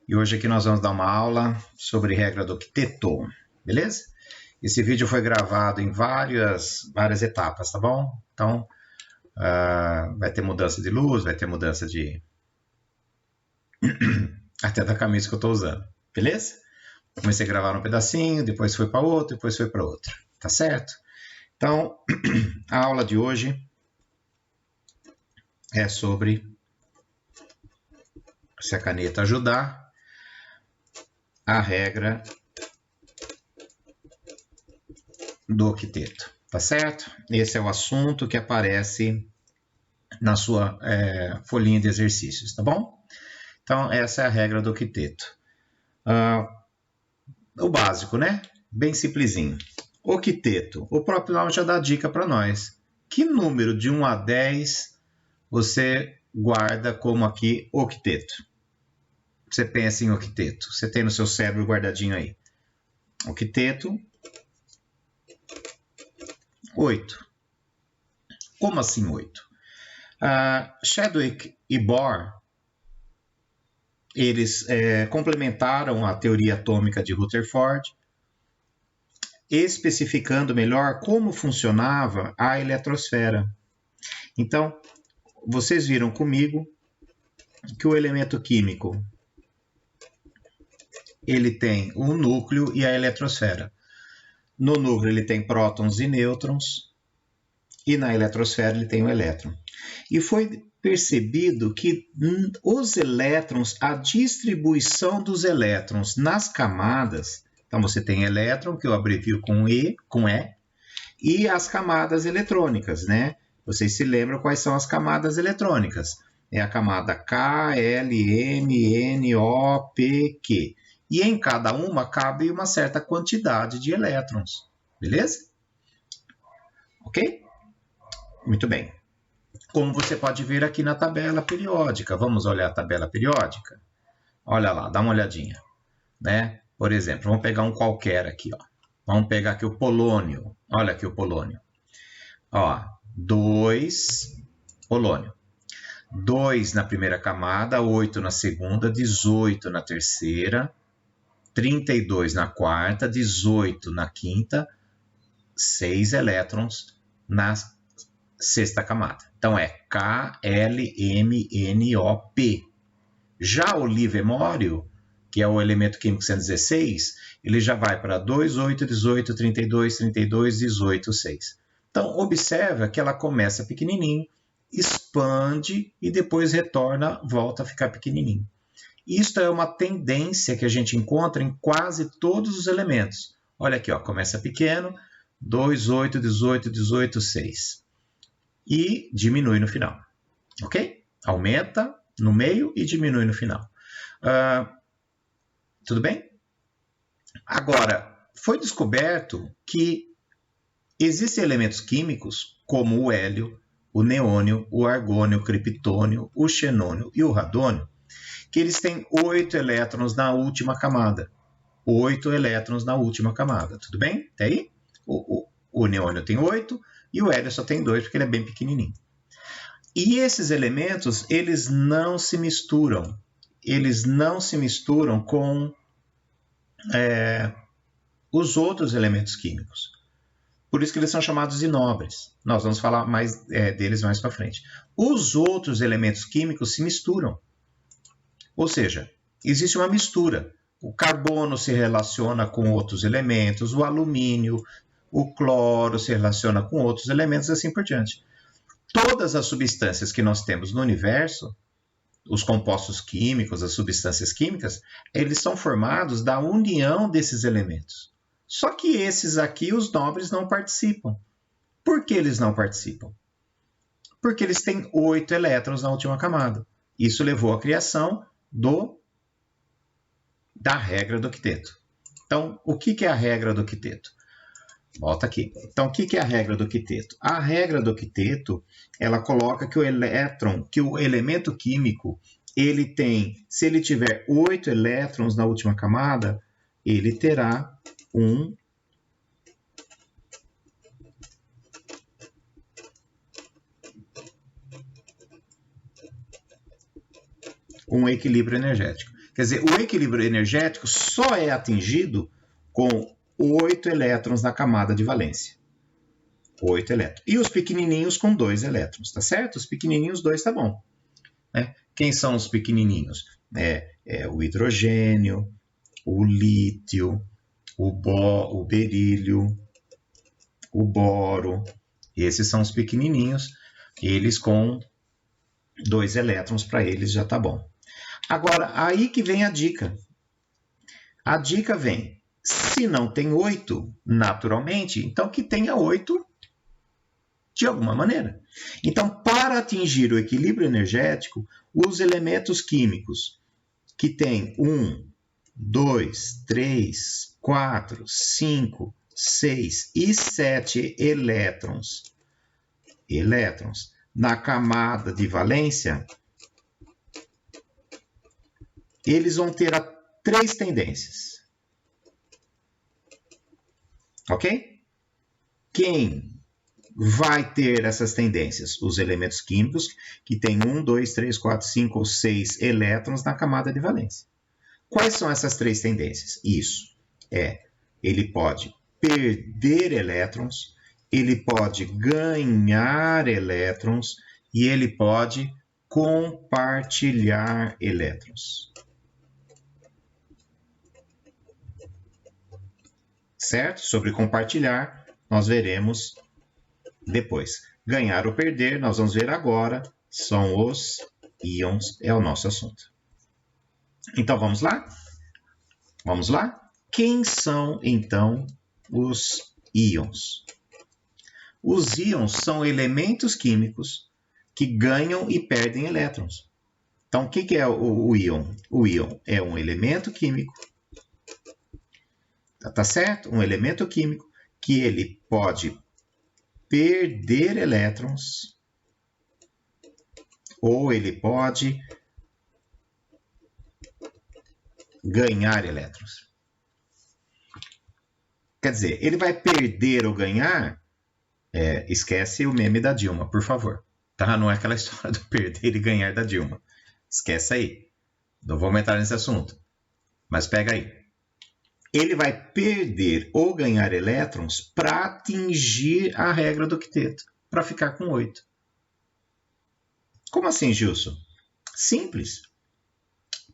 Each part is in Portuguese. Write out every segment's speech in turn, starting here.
E hoje aqui nós vamos dar uma aula sobre regra do octeto, beleza? Esse vídeo foi gravado em várias etapas, tá bom? Então, vai ter mudança de luz, vai ter mudança de... até da camisa que eu estou usando, beleza? Comecei a gravar um pedacinho, depois foi para outro, depois foi para outro, tá certo? Então, a aula de hoje é sobre, se a caneta ajudar, a regra do octeto, tá certo? Esse é o assunto que aparece na sua folhinha de exercícios, tá bom? Então, essa é a regra do octeto. O básico, né? Bem simplesinho. Octeto, o próprio nome já dá dica para nós. Que número de 1 a 10 você guarda como aqui octeto? Você pensa em octeto, você tem no seu cérebro guardadinho aí. Octeto, 8. Como assim 8? Chadwick e Bohr, eles complementaram a teoria atômica de Rutherford, especificando melhor como funcionava a eletrosfera. Então, vocês viram comigo que o elemento químico ele tem um núcleo e a eletrosfera. No núcleo ele tem prótons e nêutrons, e na eletrosfera ele tem o elétron. E foi percebido que os elétrons, a distribuição dos elétrons nas camadas, então você tem elétron, que eu abrevio com E, e as camadas eletrônicas, né? Vocês se lembram quais são as camadas eletrônicas? É a camada K, L, M, N, O, P, Q. E em cada uma cabe uma certa quantidade de elétrons, beleza? Ok? Muito bem. Como você pode ver aqui na tabela periódica. Vamos olhar a tabela periódica? Olha lá, dá uma olhadinha, né? Por exemplo, vamos pegar um qualquer aqui, ó. Vamos pegar aqui o polônio. Olha aqui o polônio. Ó, 2 polônio. 2 na primeira camada, 8 na segunda, 18 na terceira, 32 na quarta, 18 na quinta, 6 elétrons na sexta camada. Então é K, L, M, N, O, P. Já o livemório, que é o elemento químico 116, ele já vai para 2, 8, 18, 32, 32, 18, 6. Então, observa que ela começa pequenininho, expande e depois retorna, volta a ficar pequenininho. Isto é uma tendência que a gente encontra em quase todos os elementos. Olha aqui, ó, começa pequeno, 2, 8, 18, 18, 6. E diminui no final, ok? Aumenta no meio e diminui no final. Tudo bem? Agora, foi descoberto que existem elementos químicos como o hélio, o neônio, o argônio, o criptônio, o xenônio e o radônio, que eles têm 8 elétrons na última camada. 8 elétrons na última camada, tudo bem? Até aí? O neônio tem 8 e o hélio só tem 2 porque ele é bem pequenininho. E esses elementos, eles não se misturam. Eles não se misturam com os outros elementos químicos. Por isso que eles são chamados de nobres. Nós vamos falar mais deles mais para frente. Os outros elementos químicos se misturam. Ou seja, existe uma mistura. O carbono se relaciona com outros elementos, o alumínio, o cloro se relaciona com outros elementos, assim por diante. Todas as substâncias que nós temos no universo, os compostos químicos, as substâncias químicas, eles são formados da união desses elementos. Só que esses aqui, os nobres, não participam. Por que eles não participam? Porque eles têm 8 elétrons na última camada. Isso levou à criação da regra do octeto. Então, o que é a regra do octeto? Volta aqui. Então, o que é a regra do octeto? A regra do octeto, ela coloca que o elétron, que o elemento químico, ele tem, se ele tiver 8 elétrons na última camada, ele terá um equilíbrio energético. Quer dizer, o equilíbrio energético só é atingido com 8 elétrons na camada de valência. 8 elétrons. E os pequenininhos com 2 elétrons, tá certo? Os pequenininhos, 2 tá bom. Né? Quem são os pequenininhos? O hidrogênio, o lítio, o berílio, o boro. Esses são os pequenininhos. Eles com 2 elétrons, para eles já tá bom. Agora, aí que vem a dica. A dica vem, se não tem 8, naturalmente, então que tenha 8 de alguma maneira. Então, para atingir o equilíbrio energético, os elementos químicos que têm 1, 2, 3, 4, 5, 6 e 7 elétrons na camada de valência, eles vão ter 3 tendências. Ok? Quem vai ter essas tendências? Os elementos químicos que têm 1, 2, 3, 4, 5 ou 6 elétrons na camada de valência. Quais são essas 3 tendências? Isso ele pode perder elétrons, ele pode ganhar elétrons e ele pode compartilhar elétrons. Certo? Sobre compartilhar, nós veremos depois. Ganhar ou perder, nós vamos ver agora, são os íons, é o nosso assunto. Então, vamos lá? Vamos lá? Quem são, então, os íons? Os íons são elementos químicos que ganham e perdem elétrons. Então, o que é o íon? O íon é um elemento químico, tá certo? Um elemento químico que ele pode perder elétrons ou ele pode ganhar elétrons. Quer dizer, ele vai perder ou ganhar, esquece o meme da Dilma, por favor. Tá? Não é aquela história do perder e ganhar da Dilma. Esquece aí. Não vou entrar nesse assunto. Mas pega aí. Ele vai perder ou ganhar elétrons para atingir a regra do octeto, para ficar com 8. Como assim, Gilson? Simples.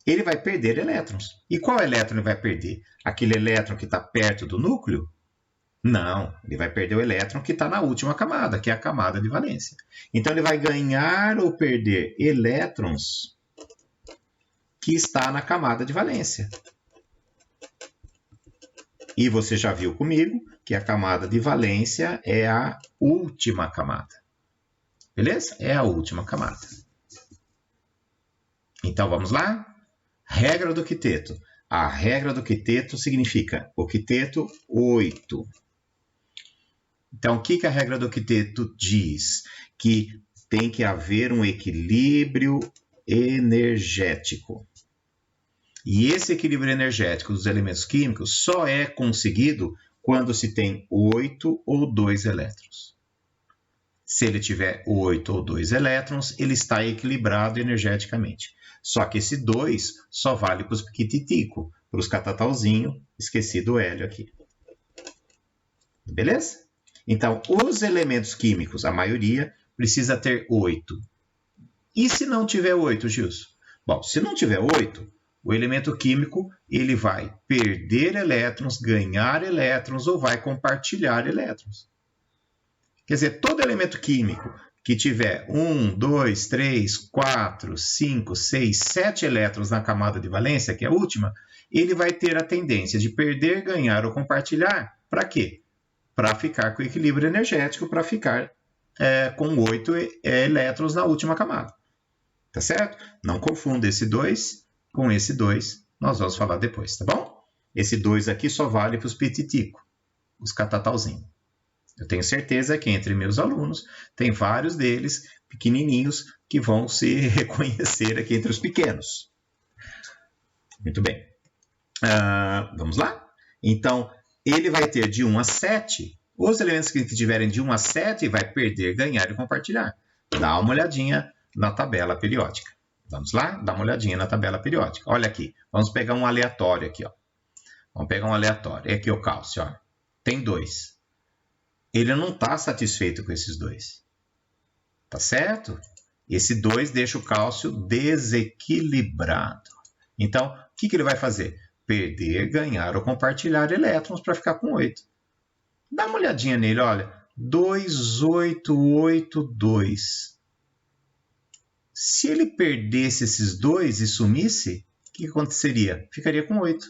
Ele vai perder elétrons. E qual elétron ele vai perder? Aquele elétron que está perto do núcleo? Não, ele vai perder o elétron que está na última camada, que é a camada de valência. Então, ele vai ganhar ou perder elétrons que está na camada de valência. E você já viu comigo que a camada de valência é a última camada. Beleza? É a última camada. Então, vamos lá? Regra do octeto. A regra do octeto significa octeto 8. Então, o que a regra do octeto diz? Que tem que haver um equilíbrio energético. E esse equilíbrio energético dos elementos químicos só é conseguido quando se tem 8 ou 2 elétrons. Se ele tiver 8 ou 2 elétrons, ele está equilibrado energeticamente. Só que esse 2 só vale para os piquititicos, para os catatalzinhos, esqueci do hélio aqui. Beleza? Então, os elementos químicos, a maioria, precisa ter 8. E se não tiver 8, Gilson? Bom, se não tiver 8, o elemento químico ele vai perder elétrons, ganhar elétrons ou vai compartilhar elétrons. Quer dizer, todo elemento químico que tiver 1, 2, 3, 4, 5, 6, 7 elétrons na camada de valência, que é a última, ele vai ter a tendência de perder, ganhar ou compartilhar. Para quê? Para ficar com equilíbrio energético, para ficar com 8 elétrons na última camada. Tá certo? Não confunda esse 2 com esse 2, nós vamos falar depois, tá bom? Esse 2 aqui só vale para os pititicos, os catatalzinhos. Eu tenho certeza que entre meus alunos tem vários deles, pequenininhos, que vão se reconhecer aqui entre os pequenos. Muito bem. Vamos lá? Então, ele vai ter de 1 a 7. Os elementos que tiverem de 1 a 7 vai perder, ganhar e compartilhar. Dá uma olhadinha na tabela periódica. Vamos lá? Dá uma olhadinha na tabela periódica. Olha aqui, vamos pegar um aleatório aqui, ó. Vamos pegar um aleatório. É aqui o cálcio, ó. Tem 2. Ele não está satisfeito com esses 2. Tá certo? Esse 2 deixa o cálcio desequilibrado. Então, o que ele vai fazer? Perder, ganhar ou compartilhar elétrons para ficar com 8. Dá uma olhadinha nele, olha. 2, 8, 8, 2. Se ele perdesse esses 2 e sumisse, o que aconteceria? Ficaria com 8.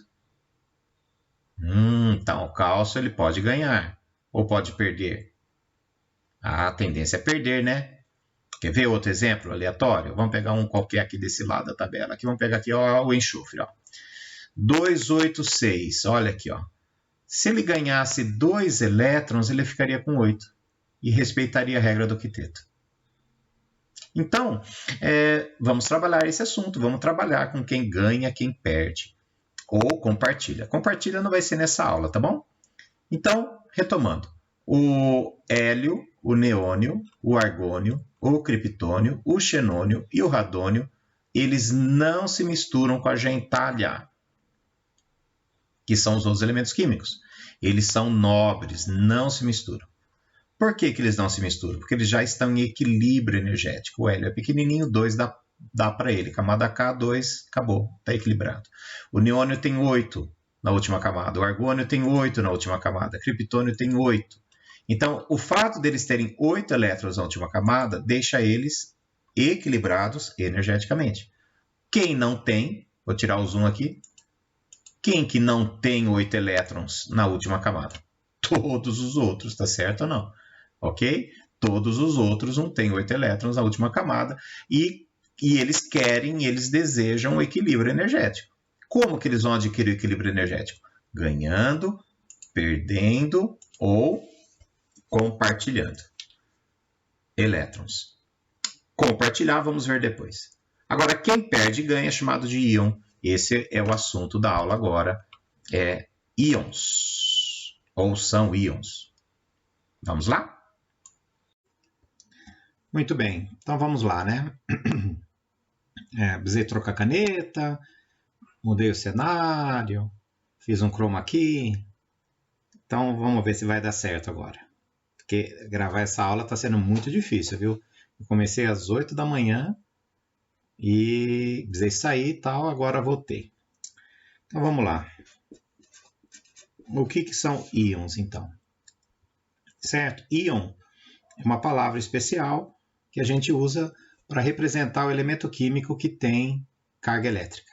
Então, o cálcio ele pode ganhar ou pode perder. A tendência é perder, né? Quer ver outro exemplo aleatório? Vamos pegar um qualquer aqui desse lado da tabela. Aqui, vamos pegar aqui ó, o enxofre. Ó. 2, 8, 6. Olha aqui. Ó. Se ele ganhasse 2 elétrons, ele ficaria com 8 e respeitaria a regra do quinteto. Então, vamos trabalhar esse assunto. Vamos trabalhar com quem ganha, quem perde. Ou compartilha. Compartilha não vai ser nessa aula, tá bom? Então, retomando. O hélio, o neônio, o argônio, o criptônio, o xenônio e o radônio, eles não se misturam com a gentalha, que são os outros elementos químicos. Eles são nobres, não se misturam. Por que eles não se misturam? Porque eles já estão em equilíbrio energético. O hélio é pequenininho, 2 dá para ele. Camada K, 2, acabou, está equilibrado. O neônio tem 8 na última camada. O argônio tem 8 na última camada. O criptônio tem 8. Então, o fato deles terem 8 elétrons na última camada deixa eles equilibrados energeticamente. Quem não tem, vou tirar o zoom aqui, quem que não tem 8 elétrons na última camada? Todos os outros, tá certo ou não? Ok? Todos os outros não têm 8 elétrons na última camada e eles desejam o equilíbrio energético. Como que eles vão adquirir o equilíbrio energético? Ganhando, perdendo ou compartilhando elétrons. Compartilhar, vamos ver depois. Agora, quem perde e ganha é chamado de íon. Esse é o assunto da aula agora. É íons. Ou são íons. Vamos lá? Muito bem. Então, vamos lá, né? Precisei trocar caneta. Mudei o cenário. Fiz um chroma key. Então, vamos ver se vai dar certo agora. Porque gravar essa aula está sendo muito difícil, viu? Eu comecei às 8 da manhã e precisei sair e tal, agora voltei. Então vamos lá. O que são íons, então? Certo? Íon é uma palavra especial que a gente usa para representar o elemento químico que tem carga elétrica.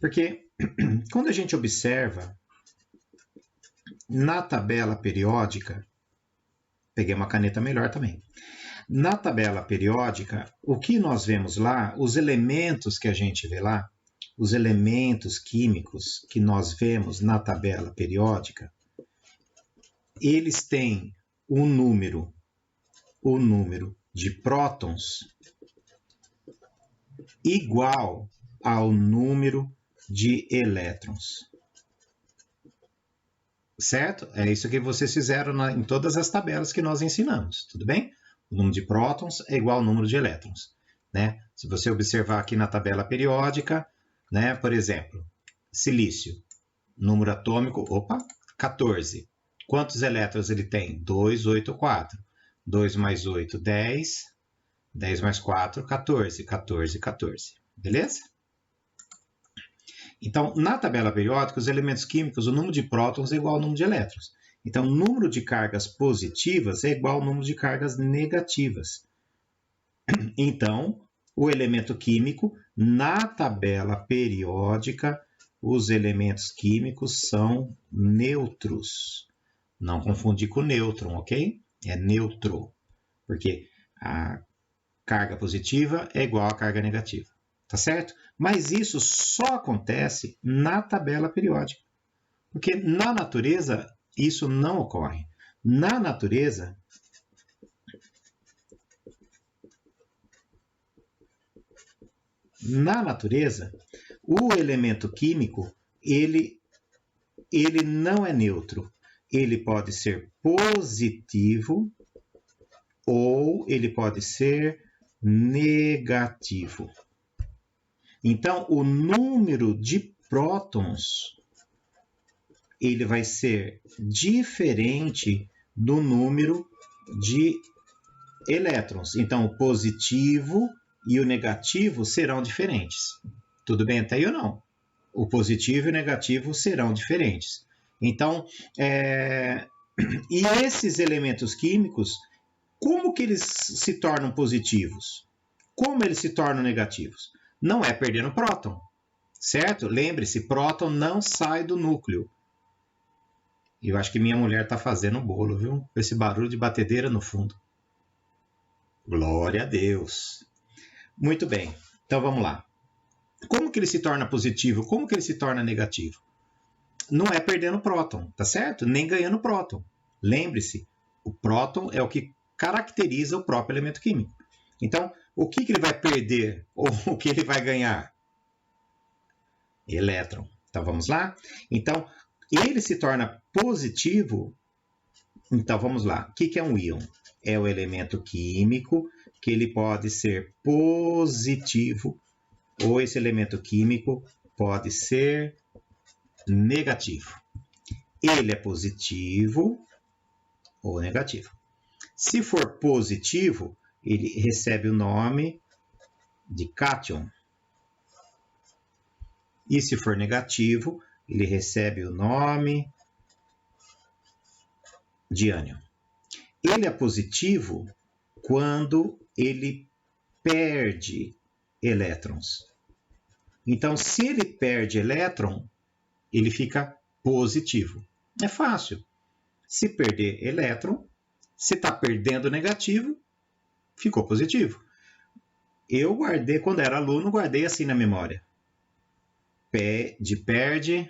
Porque quando a gente observa na tabela periódica, peguei uma caneta melhor também. Na tabela periódica, o que nós vemos lá, os elementos que a gente vê lá, os elementos químicos que nós vemos na tabela periódica, eles têm o número de prótons igual ao número de elétrons. Certo? É isso que vocês fizeram em todas as tabelas que nós ensinamos, tudo bem? O número de prótons é igual ao número de elétrons, né? Se você observar aqui na tabela periódica, né, por exemplo, silício, número atômico, 14. Quantos elétrons ele tem? 2, 8, 4. 2 mais 8, 10. 10 mais 4, 14. 14, 14. Beleza? Então, na tabela periódica, os elementos químicos, o número de prótons é igual ao número de elétrons. Então, o número de cargas positivas é igual ao número de cargas negativas. Então, o elemento químico, na tabela periódica, os elementos químicos são neutros. Não confundir com nêutron, ok? É neutro, porque a carga positiva é igual à carga negativa. Tá certo? Mas isso só acontece na tabela periódica. Porque na natureza, isso não ocorre. Na natureza, o elemento químico, ele não é neutro. Ele pode ser positivo ou ele pode ser negativo. Então, o número de prótons ele vai ser diferente do número de elétrons. Então, o positivo e o negativo serão diferentes. Tudo bem até aí ou não? O positivo e o negativo serão diferentes. Então, e esses elementos químicos, como que eles se tornam positivos? Como eles se tornam negativos? Não é perdendo próton, certo? Lembre-se, próton não sai do núcleo. Eu acho que minha mulher está fazendo bolo, viu? Com esse barulho de batedeira no fundo. Glória a Deus. Muito bem, então vamos lá. Como que ele se torna positivo? Como que ele se torna negativo? Não é perdendo próton, tá certo? Nem ganhando próton. Lembre-se, o próton é o que caracteriza o próprio elemento químico. Então, o que ele vai perder ou o que ele vai ganhar? Elétron. Então, vamos lá? Então, ele se torna positivo. Então, vamos lá. O que é um íon? É o elemento químico que ele pode ser positivo ou esse elemento químico pode ser negativo. Ele é positivo ou negativo. Se for positivo, ele recebe o nome de cátion. E se for negativo, ele recebe o nome de ânion. Ele é positivo quando ele perde elétrons. Então, se ele perde elétron, ele fica positivo. É fácil. Se perder elétron, se está perdendo negativo, ficou positivo. Eu guardei, quando era aluno, guardei assim na memória. P de perde,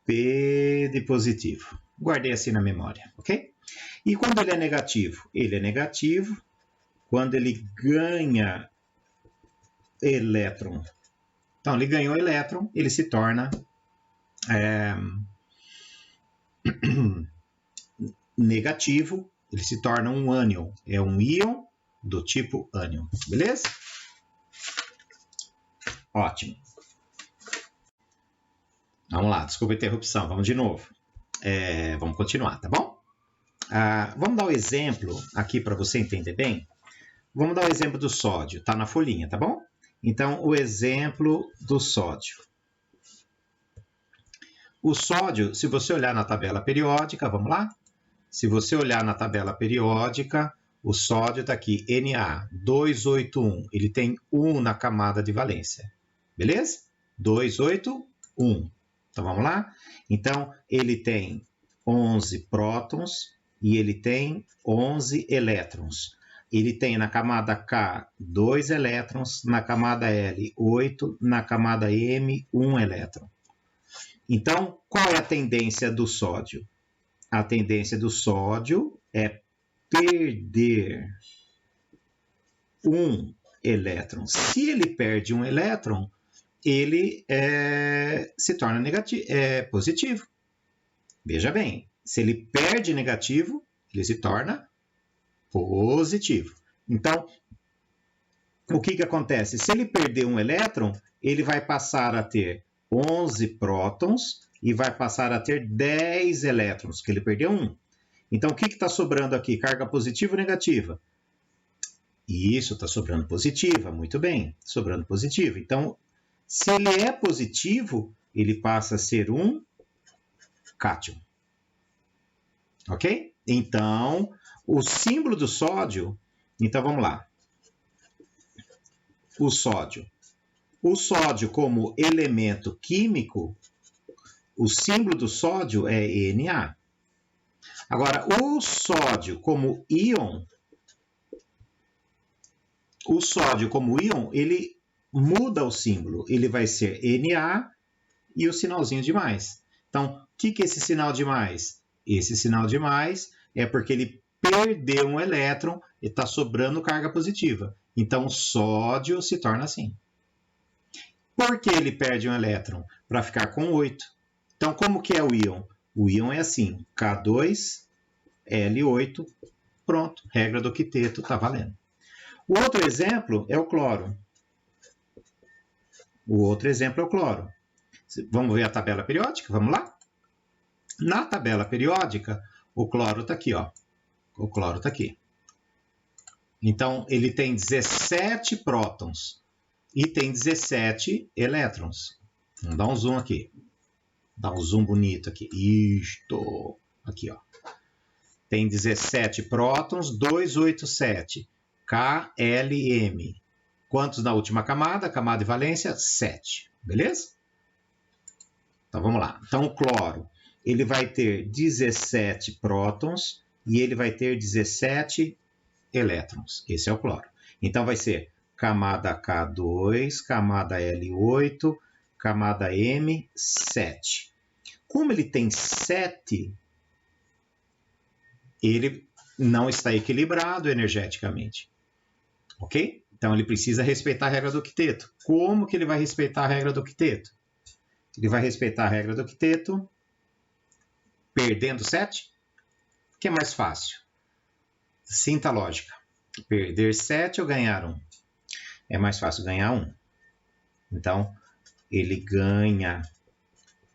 P de positivo. Guardei assim na memória, ok? E quando ele é negativo? Ele é negativo quando ele ganha elétron. Então, ele ganhou elétron, ele se torna negativo, ele se torna um ânion. É um íon do tipo ânion, beleza? Ótimo. Vamos lá, desculpa a interrupção, vamos de novo. Vamos continuar, tá bom? Vamos dar um exemplo aqui para você entender bem. Vamos dar o exemplo do sódio, tá na folhinha, tá bom? Então, o exemplo do sódio. O sódio, se você olhar na tabela periódica, vamos lá? Se você olhar na tabela periódica, o sódio está aqui, Na281. Ele tem 1 na camada de valência. Beleza? 281. Então, vamos lá? Então, ele tem 11 prótons e ele tem 11 elétrons. Ele tem na camada K 2 elétrons, na camada L 8, na camada M 1 elétron. Então, qual é a tendência do sódio? A tendência do sódio é perder um elétron. Se ele perde um elétron, ele se torna positivo. Veja bem, se ele perde negativo, ele se torna positivo. Então, o que acontece? Se ele perder um elétron, ele vai passar a ter 11 prótons e vai passar a ter 10 elétrons, que ele perdeu um. Então, o que está sobrando aqui? Carga positiva ou negativa? Isso, está sobrando positiva. Muito bem, sobrando positiva. Então, se ele é positivo, ele passa a ser um cátion. Ok? Então, o símbolo do sódio... Então, vamos lá. O sódio. O sódio como elemento químico, o símbolo do sódio é Na. Agora, o sódio como íon, ele muda o símbolo. Ele vai ser Na e o sinalzinho de mais. Então, o que é esse sinal de mais? Esse sinal de mais é porque ele perdeu um elétron e está sobrando carga positiva. Então, o sódio se torna assim. Por que ele perde um elétron? Para ficar com 8. Então, como que é o íon? O íon é assim, K2L8, pronto, regra do quinteto, está valendo. O outro exemplo é o cloro. O outro exemplo é o cloro. Vamos ver a tabela periódica? Vamos lá? Na tabela periódica, o cloro está aqui, ó. O cloro está aqui. Então, ele tem 17 prótons e tem 17 elétrons. Vamos dar um zoom aqui. Dá um zoom bonito aqui. Isto. Aqui, ó. Tem 17 prótons, 287. KLM. Quantos na última camada? Camada de valência, 7. Beleza? Então, vamos lá. Então, o cloro, ele vai ter 17 prótons e ele vai ter 17 elétrons. Esse é o cloro. Então, vai ser camada K2, camada L8, camada M, 7. Como ele tem 7, ele não está equilibrado energeticamente. Ok? Então, ele precisa respeitar a regra do octeto. Como que ele vai respeitar a regra do octeto? Ele vai respeitar a regra do octeto perdendo 7? O que é mais fácil? Sinta a lógica. Perder 7 ou ganhar 1? É mais fácil ganhar 1. Então, ele ganha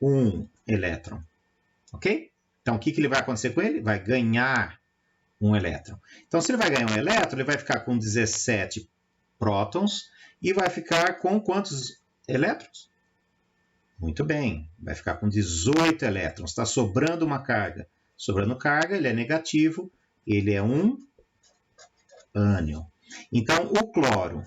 1 elétron. Ok? Então, o que ele vai acontecer com ele? Vai ganhar 1 elétron. Então, se ele vai ganhar 1 elétron, ele vai ficar com 17 prótons e vai ficar com quantos elétrons? Muito bem, vai ficar com 18 elétrons. Está sobrando uma carga. Sobrando carga, ele é negativo, ele é um ânion. Então, o cloro,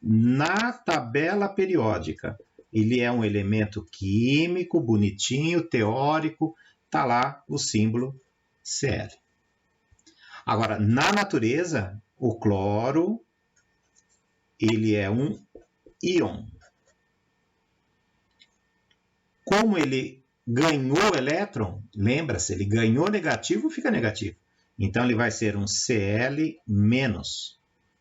na tabela periódica, ele é um elemento químico, bonitinho, teórico, está lá o símbolo Cl. Agora, na natureza, o cloro, ele é um íon. Como ele ganhou elétron, lembra-se, ele ganhou negativo, fica negativo. Então, ele vai ser um Cl-.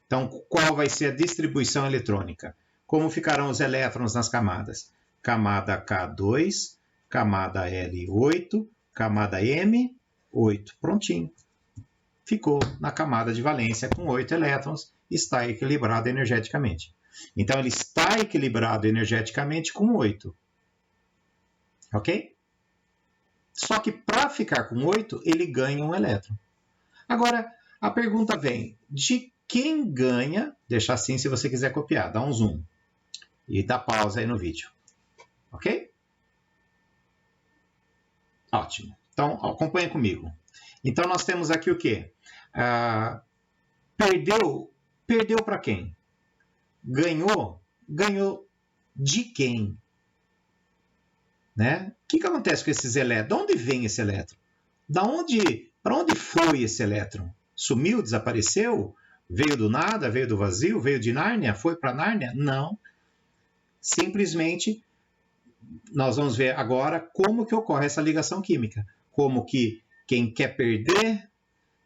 Então, qual vai ser a distribuição eletrônica? Como ficarão os elétrons nas camadas? Camada K2, camada L8, camada M8. Prontinho. Ficou na camada de valência com 8 elétrons, está equilibrado energeticamente. Então, ele está equilibrado energeticamente com 8. Ok? Só que para ficar com 8, ele ganha um elétron. Agora, a pergunta vem, de quem ganha? Deixa assim se você quiser copiar, dá um zoom. E dá pausa aí no vídeo. Ok? Ótimo. Então, acompanha comigo. Então, nós temos aqui o quê? Perdeu para quem? Ganhou de quem? Né? O que acontece com esses elétrons? De onde vem esse elétron? Para onde foi esse elétron? Sumiu, desapareceu? Veio do nada, veio do vazio, veio de Nárnia, foi para Nárnia? Não. Simplesmente, nós vamos ver agora como que ocorre essa ligação química. Como que quem quer perder,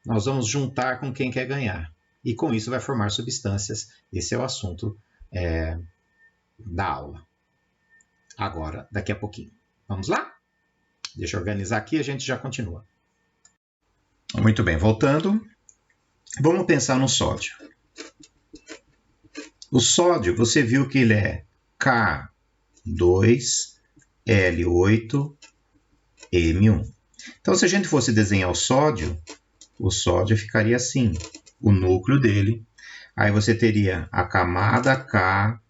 nós vamos juntar com quem quer ganhar. E com isso vai formar substâncias. Esse é o assunto da aula. Agora, daqui a pouquinho. Vamos lá? Deixa eu organizar aqui e a gente já continua. Muito bem, voltando. Vamos pensar no sódio. O sódio, você viu que ele é K2L8M1. Então, se a gente fosse desenhar o sódio ficaria assim, o núcleo dele. Aí você teria a camada K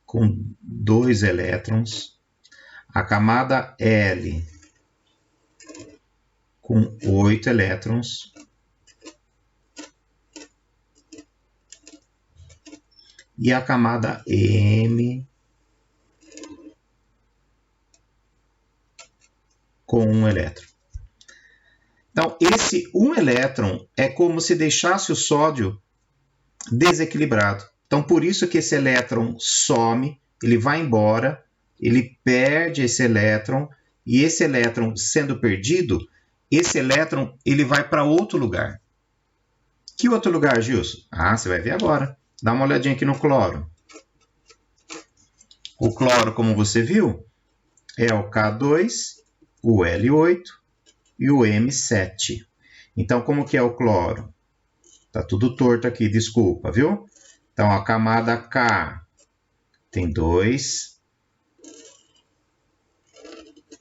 com 2 elétrons, a camada L com 8 elétrons, e a camada M com 1 elétron. Então, esse 1 elétron é como se deixasse o sódio desequilibrado. Então, por isso que esse elétron some, ele vai embora, ele perde esse elétron, e esse elétron sendo perdido, esse elétron ele vai para outro lugar. Que outro lugar, Gilson? Você vai ver agora. Dá uma olhadinha aqui no cloro. O cloro, como você viu, é o K2, o L8 e o M7. Então, como que é o cloro? Tá tudo torto aqui, desculpa, viu? Então, a camada K tem 2.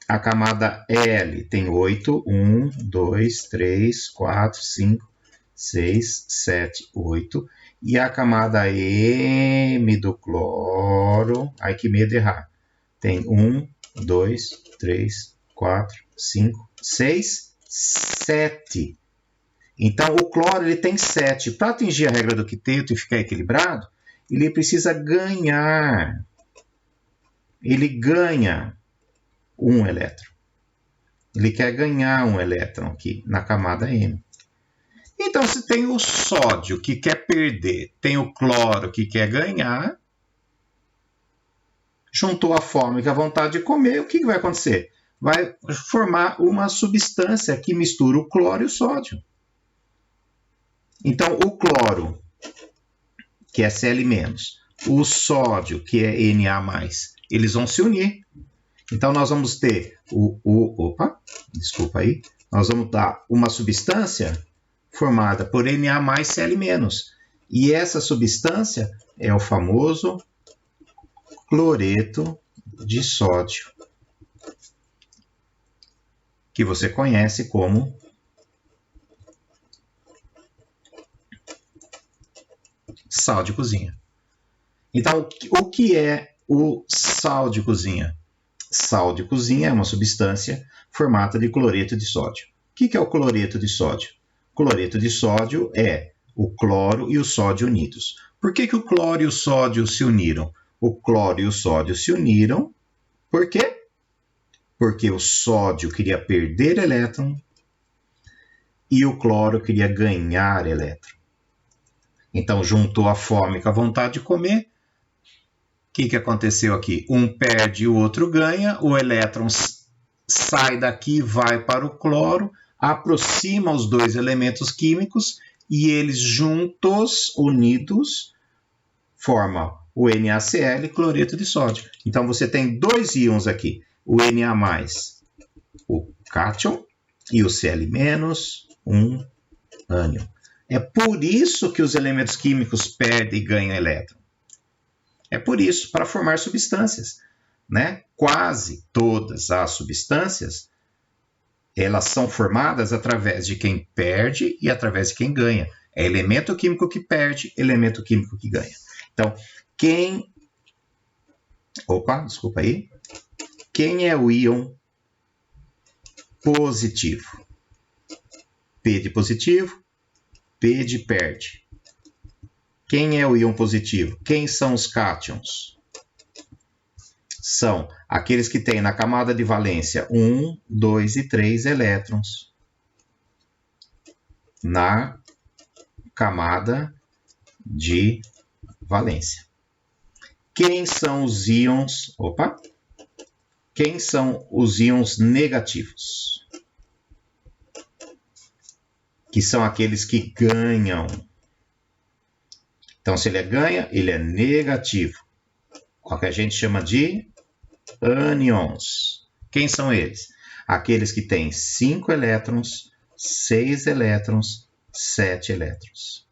A camada L tem 8. 1, 2, 3, 4, 5, 6, 7, 8. E a camada M do cloro, ai que medo de errar, tem 1, 2, 3, 4, 5, 6, 7. Então, o cloro ele tem 7. Para atingir a regra do quinteto e ficar equilibrado, ele precisa ganhar. Ele ganha um elétron. Ele quer ganhar um elétron aqui na camada M. Então, se tem o sódio que quer perder, tem o cloro que quer ganhar, juntou a fome com a vontade de comer, o que vai acontecer? Vai formar uma substância que mistura o cloro e o sódio. Então, o cloro, que é Cl-, o sódio, que é Na+, eles vão se unir. Então, nós vamos ter nós vamos dar uma substância formada por Na mais Cl-. E essa substância é o famoso cloreto de sódio, que você conhece como sal de cozinha. Então, o que é o sal de cozinha? Sal de cozinha é uma substância formada de cloreto de sódio. O que é o cloreto de sódio? Cloreto de sódio é o cloro e o sódio unidos. Por que o cloro e o sódio se uniram? O cloro e o sódio se uniram, por quê? Porque o sódio queria perder elétron e o cloro queria ganhar elétron. Então, juntou a fome com a vontade de comer. O que aconteceu aqui? Um perde e o outro ganha, o elétron sai daqui, vai para o cloro, aproxima os dois elementos químicos e eles juntos, unidos, formam o NaCl, cloreto de sódio. Então, você tem dois íons aqui, o Na+, o cátion, e o Cl-, um ânion. É por isso que os elementos químicos perdem e ganham elétron. É por isso, para formar substâncias, né? Quase todas as substâncias, elas são formadas através de quem perde e através de quem ganha. É elemento químico que perde, elemento químico que ganha. Então, quem é o íon positivo? P de positivo, P de perde. Quem é o íon positivo? Quem são os cátions? São aqueles que têm na camada de valência 1, 2 e 3 elétrons. Na camada de valência. Quem são os íons? Quem são os íons negativos? Que são aqueles que ganham. Então, se ele ganha, ele é negativo. O que a gente chama de ânions. Quem são eles? Aqueles que têm 5 elétrons, 6 elétrons, 7 elétrons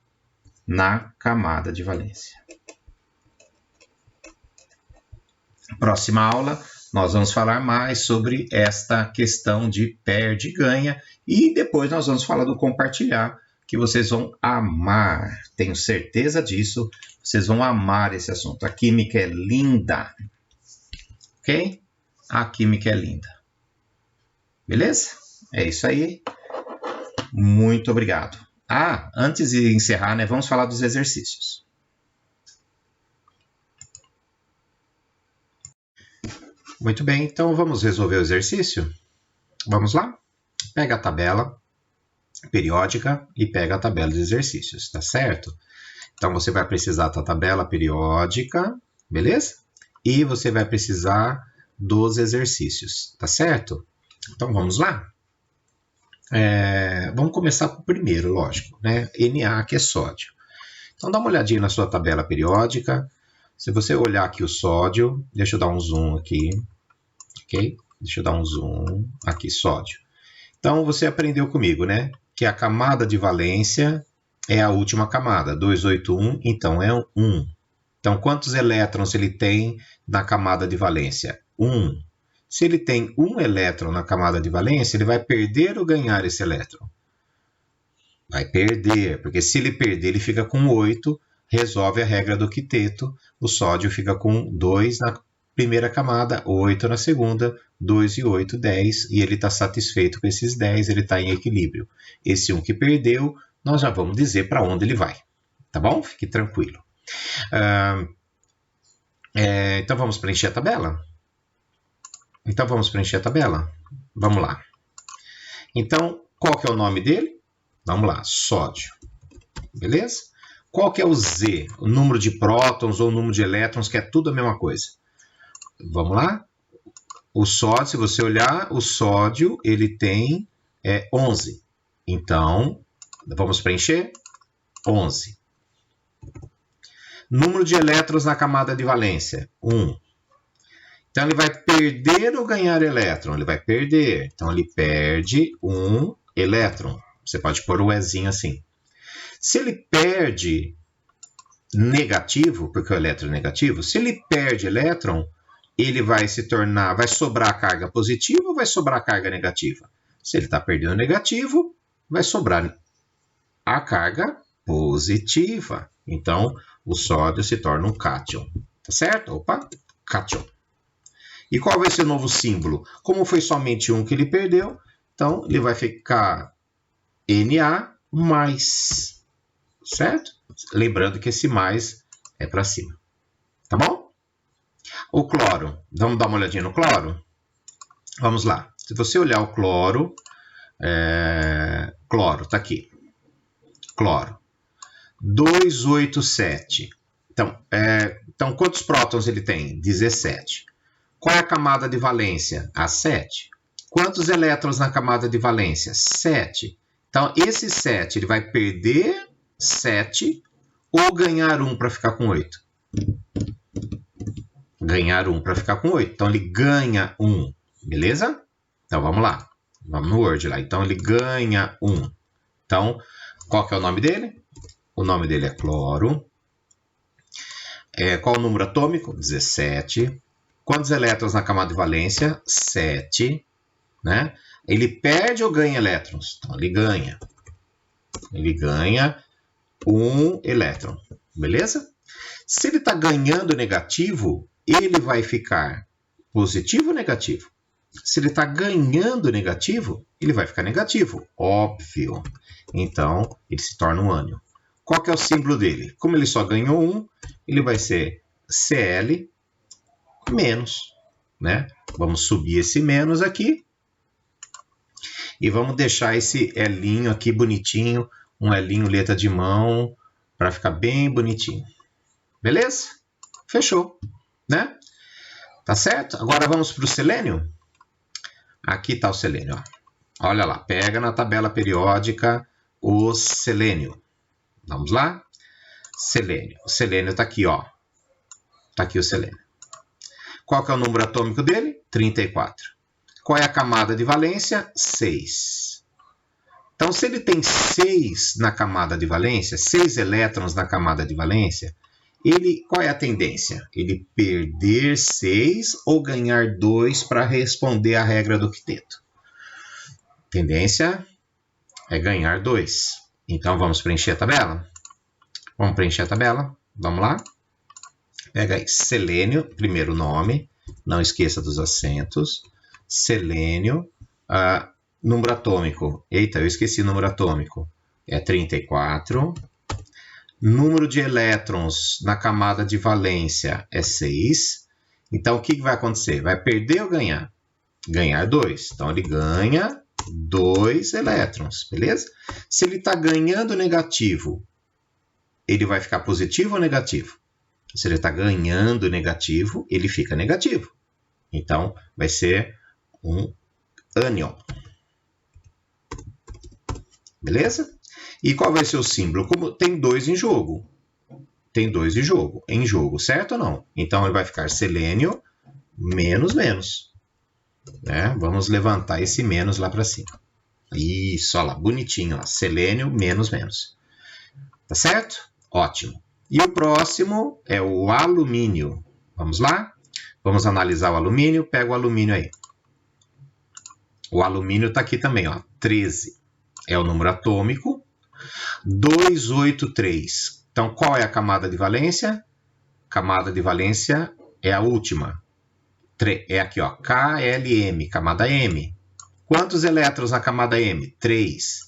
na camada de valência. Próxima aula, nós vamos falar mais sobre esta questão de perde e ganha e depois nós vamos falar do compartilhar, que vocês vão amar. Tenho certeza disso. Vocês vão amar esse assunto. A química é linda. Ok? A química é linda. Beleza? É isso aí. Muito obrigado. Antes de encerrar, né, vamos falar dos exercícios. Muito bem, então vamos resolver o exercício? Vamos lá? Pega a tabela periódica e pega a tabela de exercícios, tá certo? Então, você vai precisar da tabela periódica, beleza? E você vai precisar dos exercícios, tá certo? Então, vamos lá? Vamos começar com o primeiro, lógico, né? Na, que é sódio. Então, dá uma olhadinha na sua tabela periódica. Se você olhar aqui o sódio, deixa eu dar um zoom aqui, ok? Deixa eu dar um zoom aqui, sódio. Então, você aprendeu comigo, né? Que a camada de valência é a última camada, 281, então é 1. Então, quantos elétrons ele tem na camada de valência? 1. Se ele tem um elétron na camada de valência, ele vai perder ou ganhar esse elétron? Vai perder, porque se ele perder, ele fica com 8, resolve a regra do quinteto, o sódio fica com 2 na primeira camada, 8 na segunda, 2 e 8, 10, e ele está satisfeito com esses 10, ele está em equilíbrio. Esse 1 que perdeu, nós já vamos dizer para onde ele vai, tá bom? Fique tranquilo. Então vamos preencher a tabela? Vamos lá. Então, qual que é o nome dele? Vamos lá, sódio. Beleza? Qual que é o Z? O número de prótons ou o número de elétrons, que é tudo a mesma coisa. Vamos lá? O sódio, se você olhar, o sódio, ele tem 11. Então, vamos preencher? 11. Número de elétrons na camada de valência? 1. Então, ele vai perder ou ganhar elétron? Ele vai perder. Então, ele perde um elétron. Você pode pôr o Ezinho assim. Se ele perde negativo, porque o elétron é negativo, se ele perde elétron, ele vai sobrar carga positiva ou vai sobrar carga negativa? Se ele está perdendo negativo, vai sobrar a carga positiva. Então, o sódio se torna um cátion. Tá certo? Opa, cátion. E qual vai ser o novo símbolo? Como foi somente um que ele perdeu, então ele vai ficar Na+, certo? Lembrando que esse mais é para cima. Tá bom? O cloro. Vamos dar uma olhadinha no cloro? Vamos lá. Se você olhar o cloro, cloro, tá aqui. Cloro. 287. Então, quantos prótons ele tem? 17. Qual é a camada de valência? A 7. Quantos elétrons na camada de valência? 7. Então, esse 7, ele vai perder 7 ou ganhar 1 para ficar com 8? Ganhar 1 para ficar com 8. Então, ele ganha 1. Beleza? Então, vamos lá. Vamos no Word lá. Então, ele ganha 1. Então, qual que é o nome dele? O nome dele é cloro. Qual o número atômico? 17. Quantos elétrons na camada de valência? 7. Né? Ele perde ou ganha elétrons? Então, ele ganha. Ele ganha 1 elétron. Beleza? Se ele está ganhando negativo, ele vai ficar positivo ou negativo? Se ele está ganhando negativo, ele vai ficar negativo. Óbvio. Então, ele se torna um ânion. Qual que é o símbolo dele? Como ele só ganhou 1, ele vai ser Cl-, né? Vamos subir esse menos aqui. E vamos deixar esse Elinho aqui bonitinho, um Elinho letra de mão, para ficar bem bonitinho. Beleza? Fechou, né? Tá certo? Agora vamos para o selênio. Aqui está o selênio. Ó. Olha lá, pega na tabela periódica o selênio. Vamos lá? Selênio. O selênio está aqui, ó. Está aqui o selênio. Qual que é o número atômico dele? 34. Qual é a camada de valência? 6. Então, se ele tem 6 na camada de valência, 6 elétrons na camada de valência, qual é a tendência? Ele perder 6 ou ganhar 2 para responder à regra do quinteto? Tendência é ganhar 2. Então, vamos preencher a tabela? Vamos preencher a tabela? Vamos lá? Pega aí, selênio, primeiro nome, não esqueça dos acentos. Selênio, número atômico. Eita, eu esqueci o número atômico. É 34. Número de elétrons na camada de valência é 6. Então, o que vai acontecer? Vai perder ou ganhar? Ganhar 2. Então, ele ganha 2 elétrons, beleza? Se ele está ganhando negativo, ele vai ficar positivo ou negativo? Se ele está ganhando negativo, ele fica negativo. Então, vai ser um ânion. Beleza? E qual vai ser o símbolo? Como tem 2 em jogo. Tem 2 em jogo, certo ou não? Então, ele vai ficar selênio menos menos. Né? Vamos levantar esse menos lá para cima. Isso, olha lá, bonitinho. Ó. Selênio menos menos. Tá certo? Ótimo. E o próximo é o alumínio. Vamos lá? Vamos analisar o alumínio. Pega o alumínio aí. O alumínio está aqui também, ó, 13. É o número atômico. 283. Então, qual é a camada de valência? Camada de valência é a última. É aqui, ó, KLM, camada M. Quantos elétrons na camada M? 3.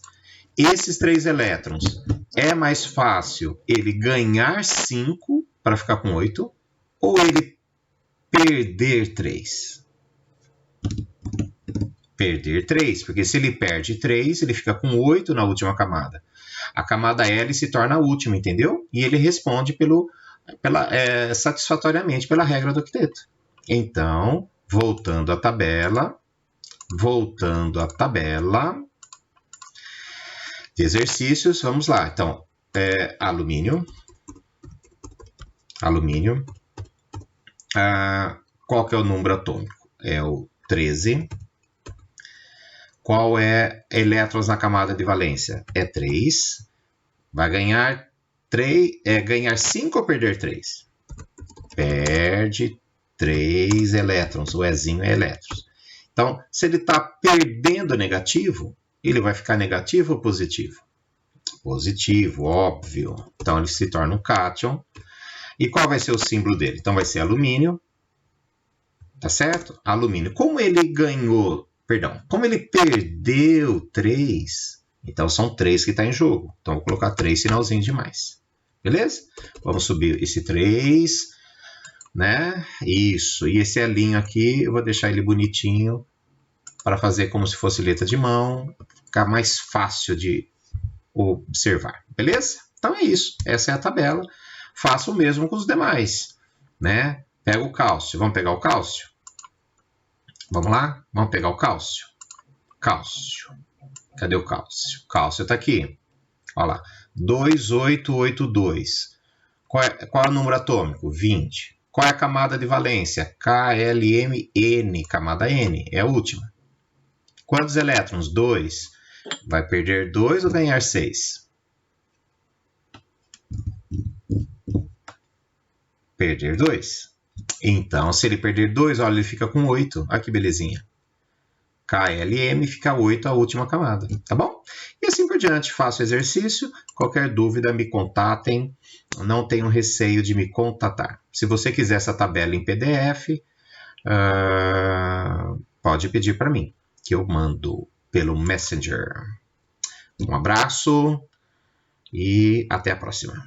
Esses 3 elétrons, é mais fácil ele ganhar 5 para ficar com 8 ou ele perder 3? Perder 3, porque se ele perde 3, ele fica com 8 na última camada. A camada L se torna a última, entendeu? E ele responde satisfatoriamente pela regra do octeto. Então, voltando à tabela de exercícios, vamos lá. Então, alumínio. Qual que é o número atômico? É o 13. Qual é elétrons na camada de valência? É 3. Vai ganhar 5 ou perder 3? Perde 3 elétrons. O Ezinho é elétrons. Então, se ele está perdendo negativo, ele vai ficar negativo ou positivo? Positivo, óbvio. Então, ele se torna um cátion. E qual vai ser o símbolo dele? Então, vai ser alumínio. Tá certo? Alumínio. Como ele perdeu 3, então são 3 que está em jogo. Então, vou colocar 3 sinalzinho de mais. Beleza? Vamos subir esse 3, né? Isso. E esse Elinho aqui, eu vou deixar ele bonitinho para fazer como se fosse letra de mão, ficar mais fácil de observar. Beleza? Então é isso. Essa é a tabela. Faça o mesmo com os demais, né? Pega o cálcio. Vamos pegar o cálcio? Vamos lá? Vamos pegar o cálcio. Cálcio. Cadê o cálcio? Cálcio está aqui. Olha lá. 2882. Qual é o número atômico? 20. Qual é a camada de valência? KLMN. Camada N. É a última. Quantos elétrons? 2. Vai perder 2 ou ganhar 6? Perder 2. Então, se ele perder 2, olha, ele fica com 8. Olha que belezinha. KLM fica 8 a última camada, tá bom? E assim por diante, faço o exercício. Qualquer dúvida, me contatem. Não tenham receio de me contatar. Se você quiser essa tabela em PDF, pode pedir para mim, que eu mando pelo Messenger. Um abraço e até a próxima.